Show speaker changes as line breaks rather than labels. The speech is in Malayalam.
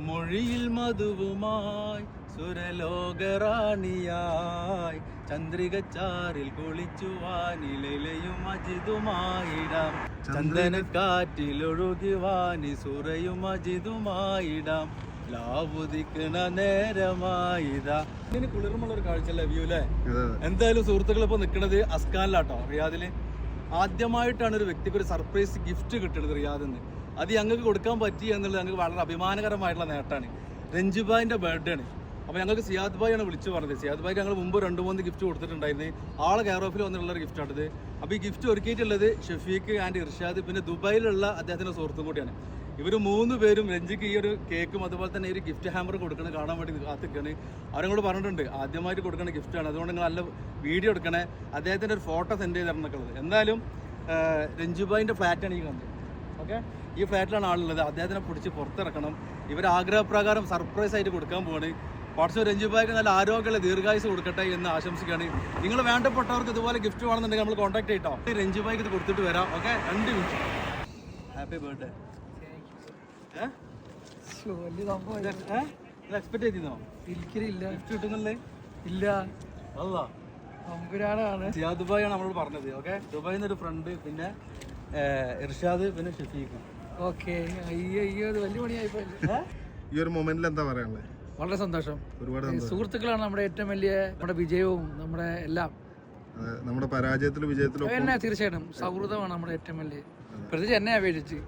മൊഴിയിൽ മധുവുമായി സുരലോകറാണിയായി ചന്ദ്രികച്ചാറിൽ കുളിച്ചുവാനിലയും അജിതുമായിടാം ചന്ദനക്കാറ്റിലൊഴുകിവാനി സുരയും അജിതുമായിടാം ലാവുദിക്കണ നേരമായിതാ. ഇതിന് കുളിർമുള്ള ഒരു കാഴ്ചയല്ലേ വ്യൂ അല്ലേ? എന്തായാലും സുഹൃത്തുക്കൾ ഇപ്പൊ നിൽക്കുന്നത് അസ്കാനിലാട്ടോ, റിയാദില്. ആദ്യമായിട്ടാണ് ഒരു വ്യക്തിക്ക് ഒരു സർപ്രൈസ് ഗിഫ്റ്റ് കിട്ടുന്നത് റിയാദിൽ നിന്ന്. അത് ഞങ്ങൾക്ക് കൊടുക്കാൻ പറ്റി എന്നുള്ളത് ഞങ്ങൾക്ക് വളരെ അഭിമാനകരമായിട്ടുള്ള നേട്ടമാണ്. രഞ്ജുഭായിന്റെ ബർത്ത്ഡേ ആണ്. അപ്പോൾ ഞങ്ങൾക്ക് സിയാദ് ഭായി ആണ് വിളിച്ചു പറഞ്ഞത്. സിയാദ് ഭായിക്ക് ഞങ്ങൾ മുമ്പ് 2-3 ഗിഫ്റ്റ് കൊടുത്തിട്ടുണ്ടായിരുന്നു. ആളെ കെയർ ഓഫിൽ വന്നിട്ടുള്ള ഒരു ഗിഫ്റ്റാണിത്. അപ്പോൾ ഈ ഗിഫ്റ്റ് ഒരുക്കിയിട്ടുള്ളത് ഷഫീഖ് ആൻഡ് ഇർഷാദ്, പിന്നെ ദുബായിലുള്ള അദ്ദേഹത്തിൻ്റെ സുഹൃത്തും കൂടിയാണ്. ഇവർ 3 പേരും രഞ്ജിക്ക് ഈ ഒരു കേക്കും അതുപോലെ തന്നെ ഈ ഒരു ഗിഫ്റ്റ് ഹാമ്പർ കൊടുക്കണം കാണാൻ വേണ്ടി കാത്തിക്കാണ്. അവരോട് പറഞ്ഞിട്ടുണ്ട് ആദ്യമായിട്ട് കൊടുക്കുന്ന ഗിഫ്റ്റാണ്, അതുകൊണ്ട് നിങ്ങൾ നല്ല വീഡിയോ എടുക്കണേ, അദ്ദേഹത്തിൻ്റെ ഒരു ഫോട്ടോ സെൻഡ് ചെയ്ത് തരണം എന്നൊക്കെ. എന്തായാലും രഞ്ജുഭായിൻ്റെ ഫ്ലാറ്റാണ് ഈ കണ്ടത്. ഓക്കെ, ഈ ഫ്ലാറ്റിലാണ് ആളുള്ളത്. അദ്ദേഹത്തിനെ പിടിച്ച് പുറത്തിറക്കണം. ഇവർ ആഗ്രഹപ്രകാരം സർപ്രൈസ് ആയിട്ട് കൊടുക്കാൻ പോവാണ്. പക്ഷേ രഞ്ജുഭായിക്ക് നല്ല ആരോഗ്യമുള്ള ദീർഘായുസ് കൊടുക്കട്ടെ എന്ന് ആശംസിക്കുകയാണ്. നിങ്ങൾ വേണ്ടപ്പെട്ടവർക്ക് ഇതുപോലെ ഗിഫ്റ്റ് വേണമെന്നുണ്ടെങ്കിൽ നമ്മൾ കോൺടാക്ട് ചെയ്യട്ടോ. രഞ്ജുഭായിക്ക് ഇത് കൊടുത്തിട്ട് വരാം. Okay, 2 minute. Happy birthday. Expect ചെയ്തിരുന്നോ? ഒരിക്കലില്ല. ഗിഫ്റ്റ് കിട്ടുന്നല്ലേ? ഇല്ല. സിയാദ് ഭായി ആണ് നമ്മളോട് പറഞ്ഞത്. ഓക്കെ, ദുബായിൽ നിന്ന് ഒരു ഫ്രണ്ട്, പിന്നെ ഇർഷാദ്, പിന്നെ ഷഫീഖ്. ഓക്കെ, അയ്യോ വലിയ പണിയായിപ്പോ.
ഈ ഒരു മൊമെന്റിൽ എന്താ പറയാനുള്ളത്?
വളരെ സന്തോഷം.
ഒരുപാട്
സുഹൃത്തുക്കളാണ് നമ്മുടെ ഏറ്റവും വലിയ നമ്മുടെ വിജയവും നമ്മുടെ എല്ലാം.
നമ്മുടെ പരാജയത്തിലും വിജയത്തിലും
തീർച്ചയായിട്ടും സൗഹൃദമാണ് നമ്മുടെ ഏറ്റവും വലിയ, പ്രത്യേകിച്ച് എന്നെ അപേക്ഷിച്ച്